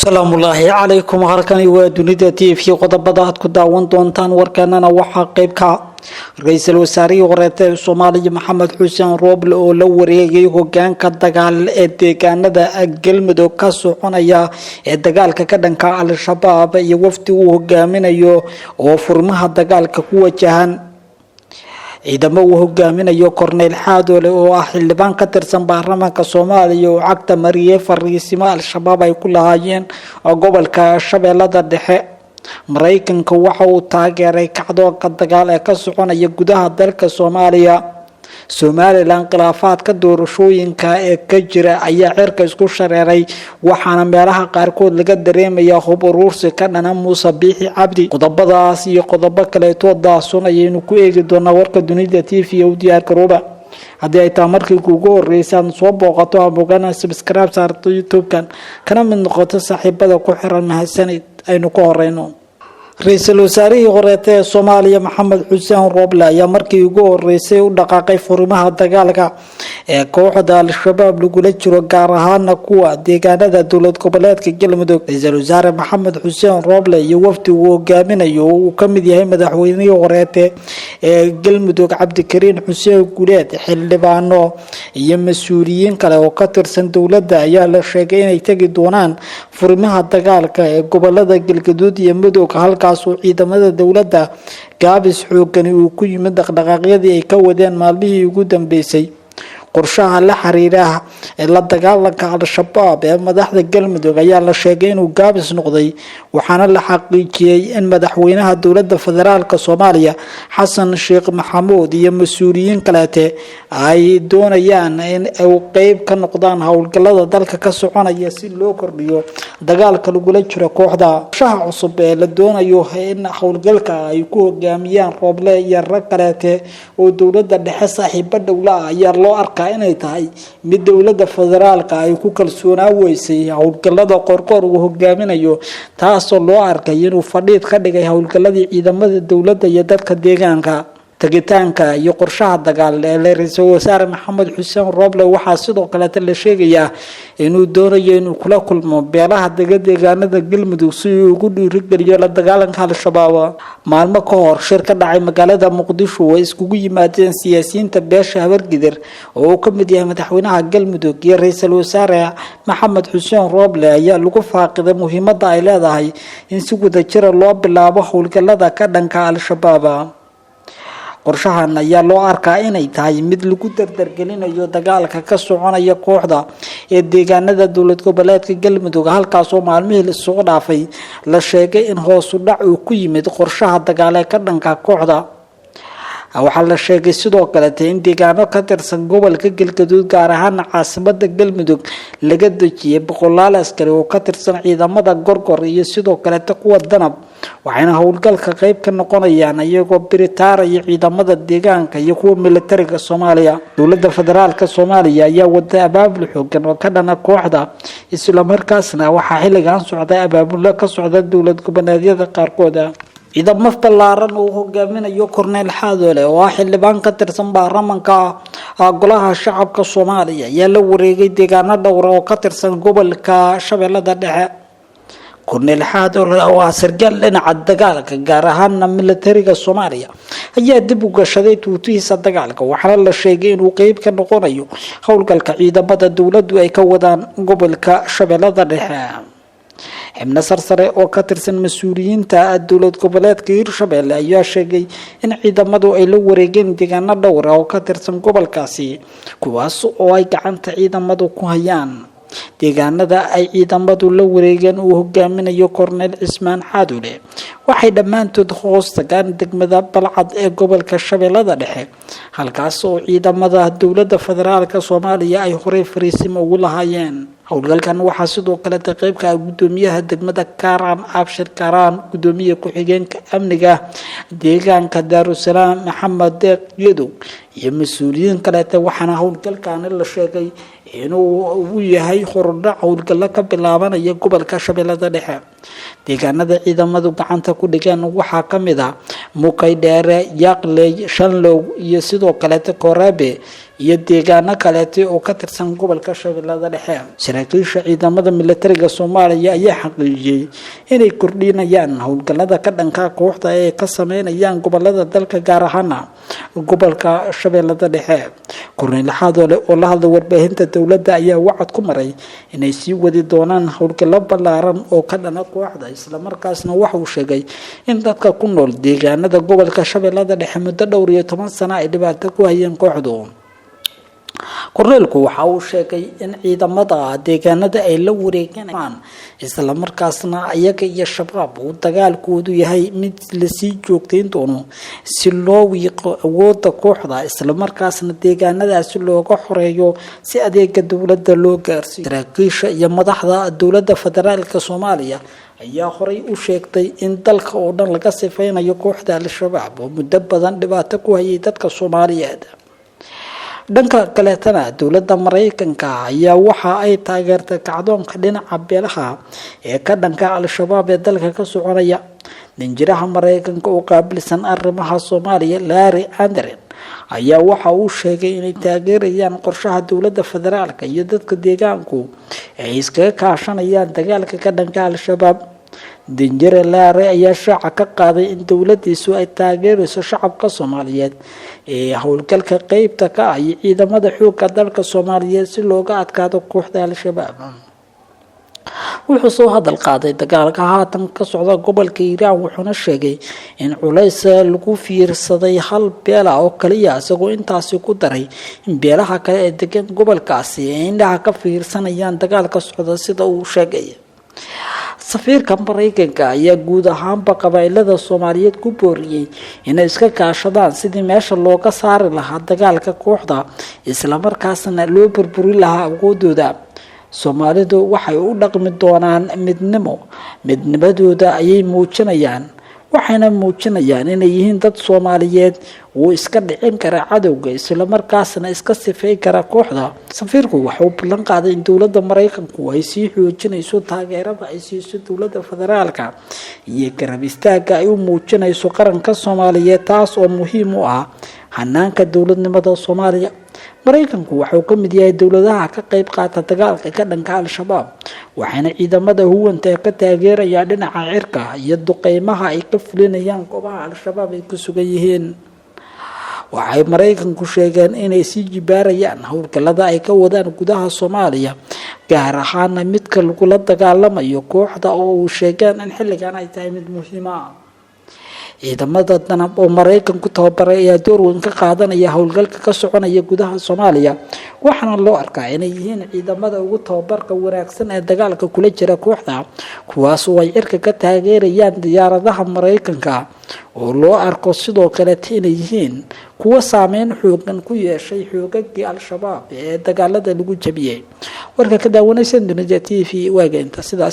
السلام الله عليكم هركني ودنيا تي في قطبada aad ku daawan doontaan warkanana waxa qayb ka ra'iisul wasaare horeete Soomaaliya Maxamed Xuseen Rooble oo la wareegay hoggaanka dagaal ee deegaanada Galmudug ka soconaya ee dagaalka ka dhanka Al-Shabaab iyo wafdi uu hogaaminayo oo furmaha dagaalka ku wajahan ciidamo uu hogaaminayo Korneyl Xaadoole oo ah xildhibaan ka tirsan baarlamaanka Soomaaliya oo cagta mariyay fariisimo Al-Shabaab ay ku lahaayeen gobolka Shabeellada Dhexe Mareykanka waxa uu taageeray kacdoonka dagaal ee ka soconaya gudaha dalka Soomaaliya Somaliland khilaafaadka doorashooyinka ee ka jira ayaa cirka isku shareeray waxaana meelaha qaarkood laga dareemayaa hub urursi ka dhana Muuse Biixi Cabdi qodobadaas iyo qodobo kale oo daasunayeen ku eegi doona warka dunida TV oo diyaar garooba haddii ay tahay markii ugu horeysay soo booqato abogana subscribe saarto YouTube-kan kana mid noqoto saaxiibada ku xiran mahadsanid aynu ku horeyno ra'iisul wasaarihii horeete Soomaaliya Maxamed Xuseen Rooble ayaa markii ugu horeysay u dhaqaaqay furimaha dagaalka ee kooxda Al-Shabaab lagula jiro gaar ahaan kuwa deegaanada dowlad goboleedka Galmudug ra'iisul wasaare Maxamed Xuseen Rooble iyo wafdi uu hogaaminayo uu ka mid yahay madaxweynihii horeete ee Galmudug Cabdikariin Xuseen Guuleed xildhibaano iyo mas'uuliyiin kale oo ka tirsan dowladda ayaa la sheegay inay tagi doonaan furimaha dagaalka ee gobolada Galgaduud iyo Mudug halkaas oo ciidamada dowladda gaabis xooggan uu ku yimid dhaqdhaqaaqyadii ay ka wadeen maalmihii ugu dambeysay qorshaha la xiriira la dagaalanka Al-Shabaab ee madaxda Galmudug ayaa la sheegay inuu gaabis noqday waxaana la xaqiijiyay in madaxweynaha dowladda federaalka Soomaaliya Xasan Sheekh Maxamuud iyo mas'uuliyiin kale ay doonayaan in ay qayb ka noqdaan hawlgallada dalka ka soconaya si loo kordhiyo dagaalka lagula jiro kooxda shaha cusub ee la doonayo in hawlgalka ay ku hogaamiyaan Rooble iyo rag kale oo dowladda dhexe saaxiibo dowla ayaa loo arkaa inay tahay mid dowladda federaalka ay ku kalsoonaa weysay hawlgallada qorqor uu hogaaminayo taasoo loo arkay inuu fadhiid ka dhigay hawlgalladii ciidamada dowladda iyo dadka deegaanka tagitaanka iyo qorshaha dagaal ee ra'iisul wasaare Maxamed Xuseen Rooble waxaa sidoo kale la sheegayaa inuu doonayo inuu kula kulmo beelaha deegaanada Galmudug si uu ugu dhiirigeliyo la dagaalanka Al-Shabaab maalmo ka hor shir ka dhacay magaalada Muqdisho oo iskugu yimaadeen siyaasiyiinta beesha Habargidir oo ka mid yahay madaxweynaha Galmudug iyo ra'iisul wasaare Maxamed Xuseen Rooble ayaa lagu faaqiday muhiimadda ay leedahay in si wadajir loo bilaabo hawlgallada ka dhanka Al-Shabaab qorshahan ayaa loo arkaa inay tahay mid lagu dardargelinayo dagaalka ka soconaya kooxda ee deegaanada dowlad goboleedka Galmudug halkaas oo maalmihii la soo dhaafay la sheegay in hoos u dhac uu ku yimid qorshaha dagaal ee ka dhanka kooxda waxaa la sheegay sidoo kale in deegaano ka tirsan gobolka Galgaduud gaar ahaan caasimadda Galmudug laga dejiyay boqolaal askari oo ka tirsan ciidamada gorgor iyo sidoo kale kuwa danab waxayna hawlgalka qayb ka noqonayaan iyagoo biritaaraya ciidamada deegaanka iyo kuwa militariga Soomaaliya dowladda federaalka Soomaaliya ayaa wada abaabul xooggan oo ka dhana kooxda isla markaasna waxaa xilligan socday abaabul ka socda dowlad goboleedyada qaarkood ciidamo ballaaran oo hogaaminayo Korneyl Xaadoole oo ah xildhibaan ka tirsan baarlamaanka golaha shacabka Soomaaliya ayaa la wareegay deegaano dhowr oo ka tirsan gobolka Shabeellada Dhexe Korneyl Xaadoole oo ah sargaal dhinaca dagaalka gaar ahaan militariga Soomaaliya ayaa dib u gashaday tuutihiisa dagaalka waxaana la sheegay inuu qayb ka noqonayo hawlgalka ciidamada dowladdu ay ka wadaan gobolka Shabeellada Dhexe xubno sarsare oo ka tirsan mas'uuliyiinta dowlad goboleedka Hirshabeelle ayaa sheegay in ciidamadu ay la wareegeen deegaano dhowr oo ka tirsan gobolkaasi kuwaas oo ay gacanta ciidamadu ku hayaan deegaanada ay ciidamadu la wareegeen uu hogaaminayo Korneyl Cismaan Xaadoole waxay dhammaantood hoos tagaan degmada Balcad ee gobolka Shabeellada Dhexe halkaas oo ciidamada dowladda federaalka Soomaaliya ay horey fariisimo ugu lahaayeen hawlgalkan waxaa sidoo kale qayb ka ah gudoomiyaha degmada Karaan Abshir Karaan gudoomiye ku-xigeenka amniga deegaanka Daarusalaam Maxamed Deeq Yadow iyo mas'uuliyiin kale waxaana hawlgalkan la sheegay inuu yahay hordhac howlgalo ka bilaabanaya gobolka Shabeellada Dhexe. deegaanada ciidamadu gacanta ku dhigeen waxaa ka mid ah Mukaydheere, Yaqley, Shanlow iyo sidoo kale Korabe iyo deegaano kale oo ka tirsan gobolka Shabeellada Dhexe. saraakiisha ciidamada militariga Soomaaliya ayaa xaqiijiyay inay kordhinayaan howlgalada ka dhanka kooxda ee ka sameynayaan gobolada dalka gaar ahaan gobolka Shabeellada Dhexe. Korneyl Xadoole oo la hadlay warbaahinta dowladda ayaa wacad ku maray inay sii wadi doonaan howlgalo ballaaran oo ka dhana kooxda, isla markaasna waxa uu sheegay in dadka ku nool deegaanada gobolka Shabeellada Dhexe muddo dhowr iyo 10 sano ay dhibaato ku hayeen kooxdu. korneelku waxa uu sheegay in ciidamada deegaanada ay la wareegayaan isla markaasna ayaga iyo shabaab uu dagaalkoodu yahay mid la sii joogteyn doono si loo wiiqo awoodda kooxda, isla markaasna deegaanadaasi looga xoreeyo si adeega dowladda loo gaarsiiyo. saraakiisha iyo madaxda dowladda federaalka Soomaaliya ayaa horay u sheegtay in dalka oo dhan laga sifeynayo kooxda al-shabaab oo muddo badan dhibaato ku hayay dadka Soomaaliyeed. dhanka kaleetana dowladda Mareykanka ayaa waxa ay taageertay kacdoonka dhinaca beelaha ee ka dhanka al-shabaab ee dalka ka soconaya. danjiraha Mareykanka oo qaabilsan arrimaha Soomaaliya Larry Andren ayaa waxa uu sheegay inay taageerayaan qorshaha dowladda federaalka iyo dadka deegaanku ay iskaga kaashanayaan dagaalka ka dhanka al-shabaab. danjire Larry ayaa shaaca ka qaaday in dowladdiisu ay taageerayso shacabka Soomaaliyeed ee howlgalka qaybta ka ah ciidamada xoogga dalka Soomaaliyeed si looga adkaado kooxda al-shabaab. wuxuu soo hadal qaaday dagaalka haatan ka socda gobolka Hiiraan, wuxuuna sheegay in culays lagu fiirsaday hal beel oo kaliya, isagoo intaasi ku daray in beelaha kale ee degan gobolkaasi ay indhaha ka fiirsanayaan dagaalka socda sida uu sheegay. safiirka Mareykanka ayaa guud ahaanba qabaa'ilada Soomaaliyeed ku booriyay inay iska kaashadaan sidii meesha looga saari lahaa dagaalka kooxda, isla markaasna loo burburin lahaa awoodooda. Soomaalidu waxay u dhaqmi doonaan midnimadooda ayay muujinayaan, waxayna muujinayaan inay yihiin dad Soomaaliyeed oo iska dhicin kara cadowga, isla markaasna iska sifeyn kara kooxda. safiirku wuxuu ballan qaaday in dowladda Mareykanku ay sii xoojinayso taageerada ay siiso dowladda federaalka iyo garab istaaga ay u muujinayso qaranka Soomaaliyeed, taas oo muhiim u ah hanaanka dowladnimada Soomaaliya. Mareykanku wuxuu ka mid yahay dowladaha ka qayb qaata dagaalka ka dhanka al-shabaab, waxaana ciidamada huwanta ka taageerayaan dhinaca cirka iyo duqeymaha ay ka fulinayaan goobaha al-shabaab ay ku sugan yihiin. waxay Mareykanku sheegeen inay sii jibaarayaan howlgalada ay ka wadaan gudaha Soomaaliya, gaar ahaan midka lagula dagaalamayo kooxda oo uu sheegeen in xilligan ay tahay mid muhiim ah. ciidamada danab oo Mareykanku tababaray ayaa door weyn ka qaadanaya howlgalka ka soconaya gudaha Soomaaliya, waxaana loo arkaa inay yihiin ciidamada ugu tababarka wanaagsan ee dagaalka kula jira kooxda, kuwaas oo ay cirka ka taageerayaan diyaaradaha Mareykanka oo loo arko sidoo kale inay yihiin kuwa saameyn xoogan ku yeeshay xoogagii al-shabaab ee dagaalada lagu jabiyay. warka ka daawanaysan Dunida TV waaga inta sidaas